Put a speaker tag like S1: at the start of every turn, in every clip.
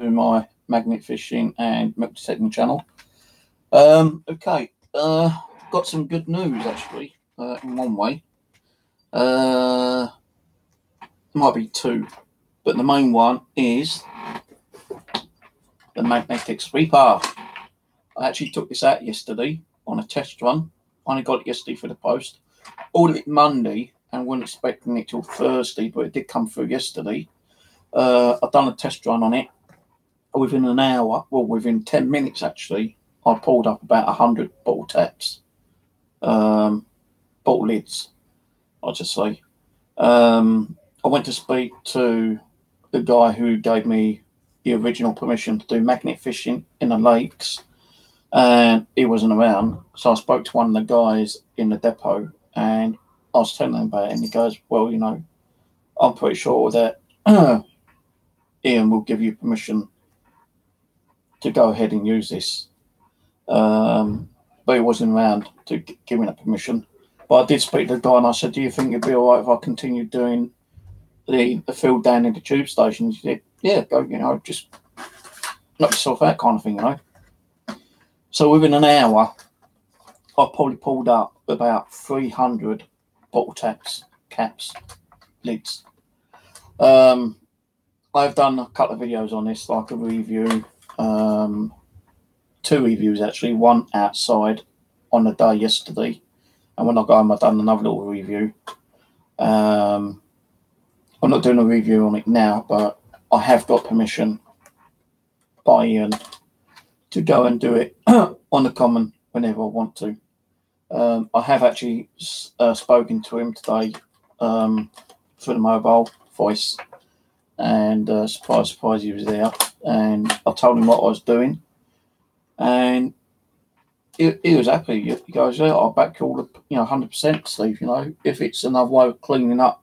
S1: my magnet fishing and milk detecting channel. Okay, got some good news actually, in one way. There might be two, but the main one is the magnetic sweeper. I actually took this out yesterday on a test run. I only got it yesterday for the post. Ordered it Monday and wasn't expecting it till Thursday, but it did come through yesterday. I've done a test run on it. Within an hour, well, within 10 minutes actually, I pulled up about 100 bottle taps, bottle lids, I'll just say. I went to speak to the guy who gave me the original permission to do magnet fishing in the lakes, and he wasn't around. So I spoke to one of the guys in the depot, and I was telling him about it, and he goes, well, I'm pretty sure that Ian will give you permission to go ahead and use this. But he wasn't around to give me that permission. But I did speak to the guy and I said, do you think it'd be all right if I continue doing the field down in the tube station? He said, yeah, go, just knock yourself out kind of thing, So within an hour, I probably pulled up about 300 bottle taps, caps, lids. I've done a couple of videos on this, like a review, two reviews actually, one outside on the day yesterday, and when I got home I've done another little review. I'm not doing a review on it now, but I have got permission by Ian to go and do it on the common whenever I want to. I have actually spoken to him today through the mobile voice, and surprise he was there, and I told him what I was doing, and he was happy. He goes, yeah, I'll back you all 100%, Steve. If it's another way of cleaning up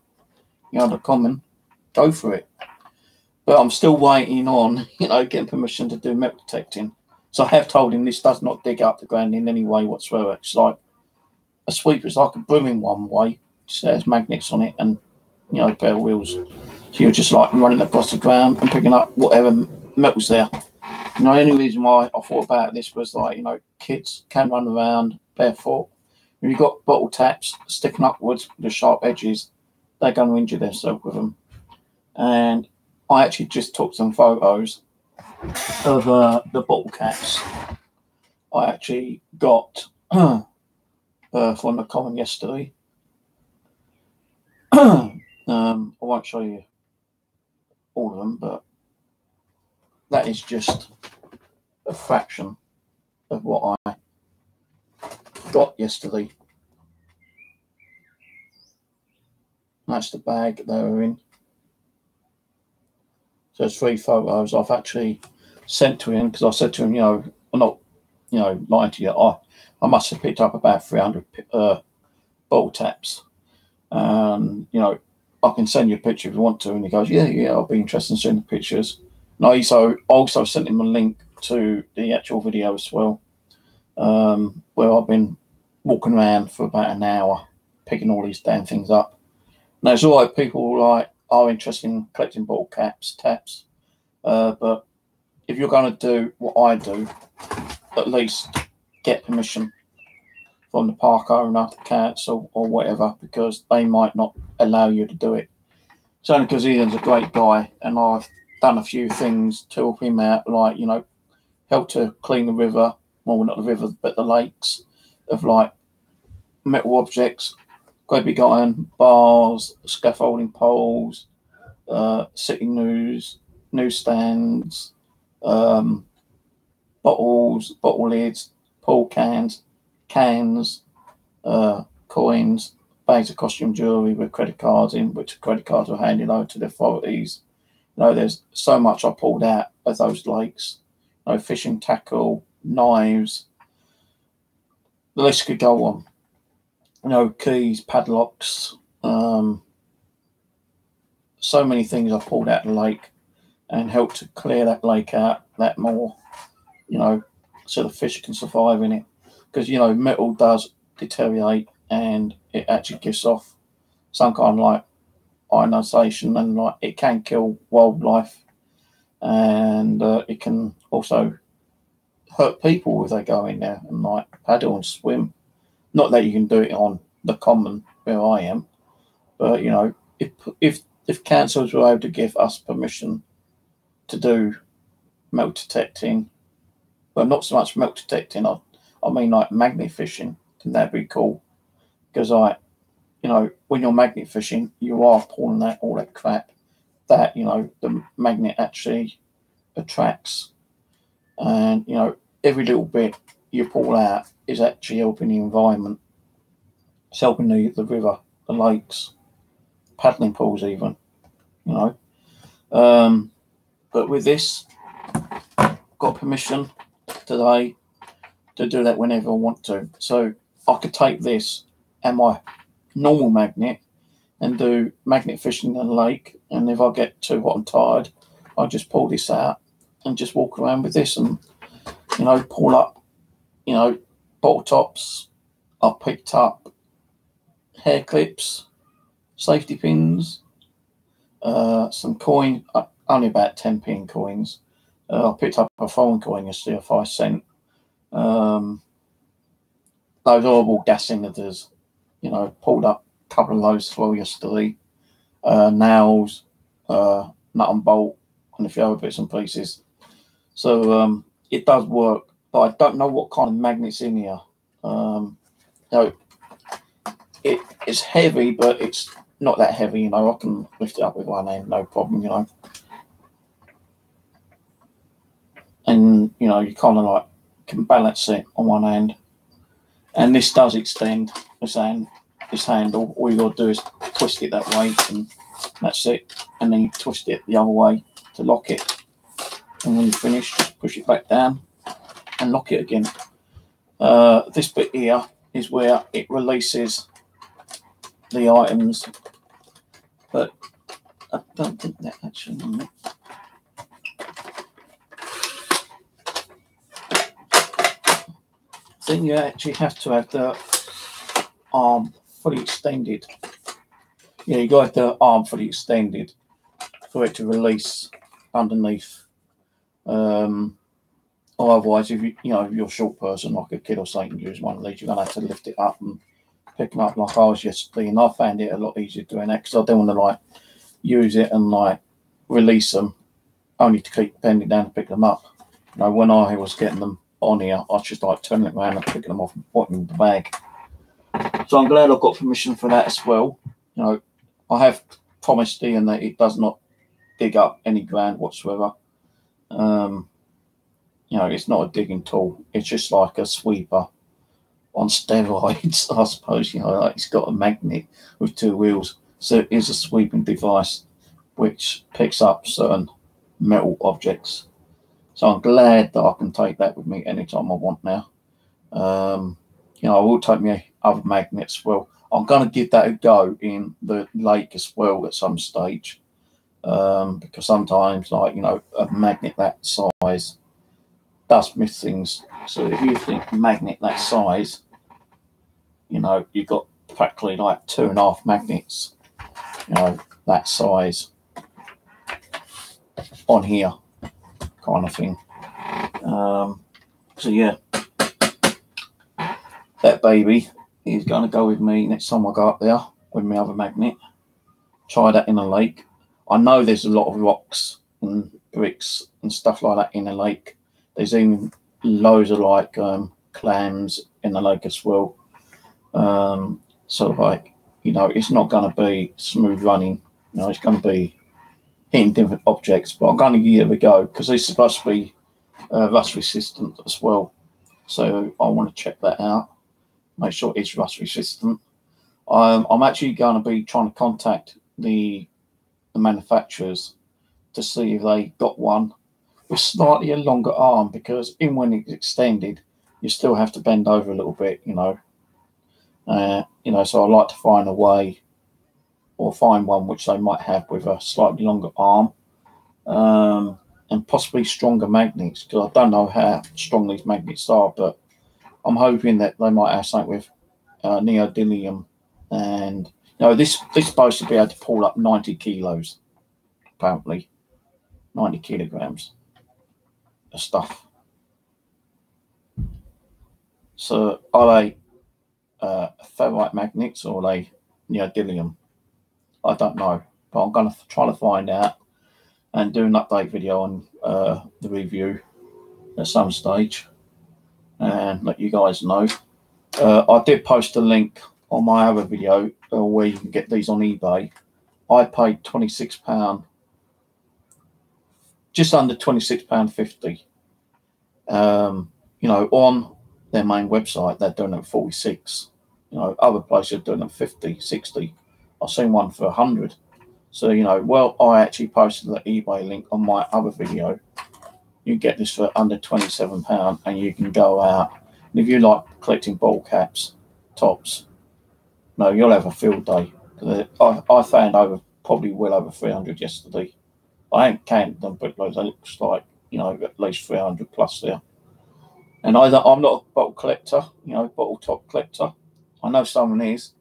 S1: the common, go for it. But I'm still waiting on getting permission to do metal detecting. So I have told him this does not dig up the ground in any way whatsoever. It's like a sweeper. It's like a broom in one way. Just has magnets on it and a pair of wheels. So you're just like running across the ground and picking up whatever metal's there. The only reason why I thought about this was kids can run around barefoot. If you've got bottle taps sticking upwards with the sharp edges, they're going to injure themselves with them. And I actually just took some photos of the bottle caps I actually got from the common yesterday. I won't show you all of them, but that is just a fraction of what I got yesterday. That's the bag they were in. So there's 3 photos I've actually sent to him, because I said to him, I'm not, lying to you. I must have picked up about 300 bottle taps. I can send you a picture if you want to. And he goes, yeah, I'll be interested in seeing the pictures. And I also sent him a link to the actual video as well, where I've been walking around for about an hour picking all these damn things up. Now it's all right, people are interested in collecting bottle caps, taps, but if you're going to do what I do, at least get permission from the park owner, council, or whatever, because they might not allow you to do it. It's only because Ian's a great guy, and I've done a few things to help him out, help to clean the river, well, not the river, but the lakes, of metal objects, great big iron bars, scaffolding poles, sitting newsstands, bottles, bottle lids, pool cans, coins, bags of costume jewellery with credit cards in, which credit cards were handed over to the authorities. There's so much I pulled out of those lakes. Fishing tackle, knives. The list could go on. Keys, padlocks, so many things I pulled out of the lake and helped to clear that lake out that more, so the fish can survive in it. Because, metal does deteriorate and it actually gives off some kind of ionization, and it can kill wildlife. and it can also hurt people if they go in there and like paddle and swim. Not that you can do it on the common where I am, but you know, if councils were able to give us permission to do milk detecting, well, not so much milk detecting. I mean like magnet fishing. Then that'd be cool because you know, when you're magnet fishing, you are pulling out all that crap that you know the magnet actually attracts, and you know every little bit you pull out is actually helping the environment. It's helping the river, the lakes, paddling pools, even. You know, but with this, got permission today to do that whenever I want to. So I could take this and my normal magnet and do magnet fishing in the lake. And if I get too hot and tired, I just pull this out and just walk around with this and, you know, pull up, you know, bottle tops. I picked up hair clips, safety pins, some coin, only about 10p in coins. I picked up a foreign coin yesterday, a 5 cent. Those horrible gas cylinders, you know, pulled up a couple of those as well yesterday. Nails, nut and bolt, and a few other bits and pieces. So it does work, but I don't know what kind of magnets in here. You know, it's heavy, but it's not that heavy. You know, I can lift it up with one hand, no problem. You know, and you know, you kind of like can balance it on one hand, and this does extend this handle. All you got to do is twist it that way, and that's it. And then you twist it the other way to lock it. And when you finish, just push it back down and lock it again. This bit here is where it releases the items, but I don't think that actually. Then you actually have to have the arm fully extended. Yeah, you got the arm fully extended for it to release underneath. Or otherwise, if if you're a short person like a kid or something, use one of these, you're gonna have to lift it up and pick them up like I was yesterday. And I found it a lot easier doing that because I don't want to like use it and like release them, only to keep bending down to pick them up. You know, when I was getting them on here, I was just like turning it around and picking them off and putting them in the bag. So I'm glad I got permission for that as well. You know, I have promised Ian that it does not dig up any ground whatsoever. You know, it's not a digging tool. It's just like a sweeper on steroids, I suppose. You know, like it's got a magnet with 2 wheels. So it is a sweeping device which picks up certain metal objects. So I'm glad that I can take that with me anytime I want now. You know, I will take my other magnets. Well, I'm going to give that a go in the lake as well at some stage. Because sometimes, like, you know, a magnet that size does miss things. So if you think a magnet that size, you know, you've got practically like 2.5 magnets, you know, that size on here, kind of thing. So yeah, that baby is going to go with me next time I go up there with my other magnet. Try that in a lake. I know there's a lot of rocks and bricks and stuff like that in the lake. There's even loads of like clams in the lake as well. So like, you know, it's not going to be smooth running. You know, it's going to be hitting different objects. But I'm going to give it a go because this is supposed to be rust resistant as well. So I want to check that out. Make sure it's rust resistant. I'm actually going to be trying to contact the manufacturers to see if they got one with slightly a longer arm, because even when it's extended, you still have to bend over a little bit, you know. So I like to find a way, or find one which they might have with a slightly longer arm, and possibly stronger magnets, because I don't know how strong these magnets are, but I'm hoping that they might have something with neodymium, and this is supposed to be able to pull up 90 kilos, apparently. 90 kilograms of stuff. So are they ferrite magnets or are they neodymium? I don't know, but I'm going to try to find out and do an update video on the review at some stage and let you guys know. I did post a link on my other video where you can get these on eBay. I paid £26, just under £26.50. On their main website they're doing it 46. Other places are doing it 50, 60. I've seen one for 100. So I actually posted the eBay link on my other video. You get this for under £27, and you can go out. And if you like collecting bottle caps, tops, you'll have a field day. I found probably well over 300 yesterday. I ain't counted them, but it looks like at least 300 plus there. And I'm not a bottle collector, bottle top collector. I know someone is,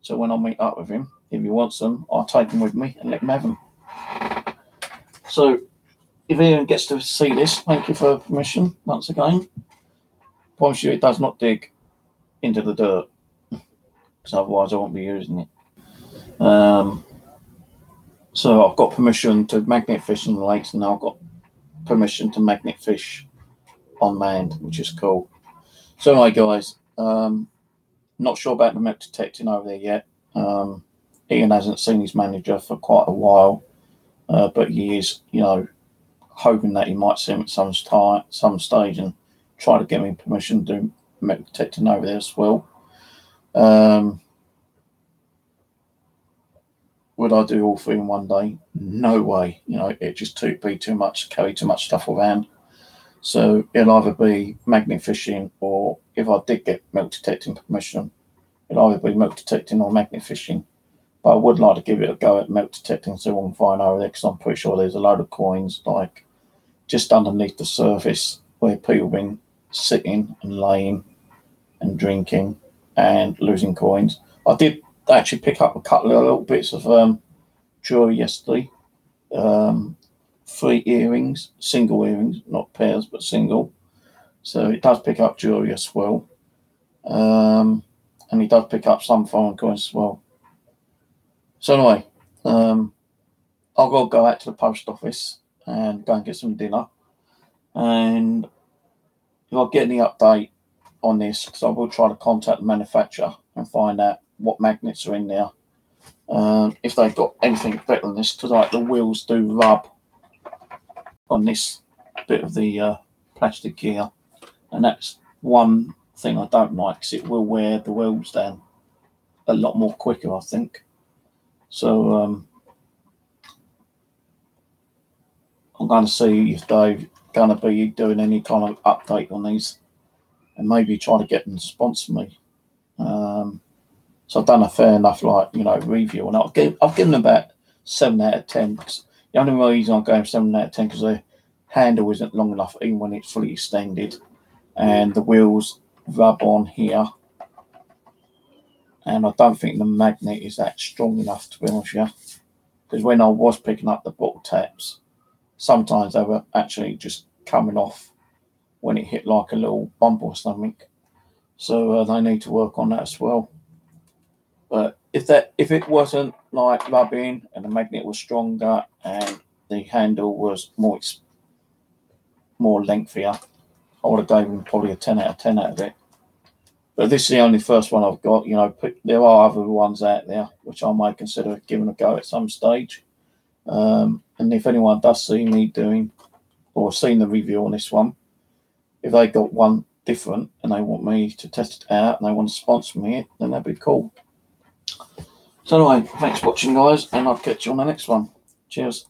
S1: so when I meet up with him, if he wants them, I'll take them with me and let him have them. So if anyone gets to see this, thank you for permission once again. Promise you it does not dig into the dirt, because otherwise I won't be using it. So I've got permission to magnet fish in the lakes, and now I've got permission to magnet fish on land, which is cool. So anyway, guys, not sure about the milk detecting over there yet. Ian hasn't seen his manager for quite a while, but he is, hoping that he might see him at some stage and try to get me permission to do milk detecting over there as well. Would I do all three in one day? No way. It'd just be too much, carry too much stuff around. So it'll either be magnet fishing, or if I did get milk detecting permission, it'll either be milk detecting or magnet fishing. But I would like to give it a go at milk detecting, so we can find over there, because I'm pretty sure there's a load of coins like just underneath the surface where people have been sitting and laying and drinking and losing coins. I did actually pick up a couple of little bits of jewelry yesterday. 3 earrings, single earrings, not pairs but single. So it does pick up jewelry as well. And he does pick up some foreign coins as well. So anyway, I'll go out to the post office and go and get some dinner. And if I get any update on this, because I will try to contact the manufacturer and find out what magnets are in there. If they've got anything better than this, because the wheels do rub on this bit of the plastic here, and that's one thing I don't like, because it will wear the wheels down a lot more quicker, I think. So I'm going to see if they're going to be doing any kind of update on these, and maybe try to get them to sponsor me. So I've done a fair enough review, and I've given them about 7 out of 10. Because the only reason I'm going 7 out of 10 because the handle isn't long enough, even when it's fully extended, and the wheels rub on here. And I don't think the magnet is that strong enough, to be honest with you. Because when I was picking up the bottle taps, sometimes they were actually just coming off when it hit like a little bump or something. So they need to work on that as well. But if it wasn't like rubbing and the magnet was stronger and the handle was more lengthier, I would have given probably a 10 out of 10 out of it. But this is the only first one I've got. There are other ones out there which I might consider giving a go at some stage. And if anyone does see me doing or seen the review on this one, if they got one different and they want me to test it out and they want to sponsor me, then that'd be cool. So anyway, thanks for watching, guys, and I'll catch you on the next one. Cheers.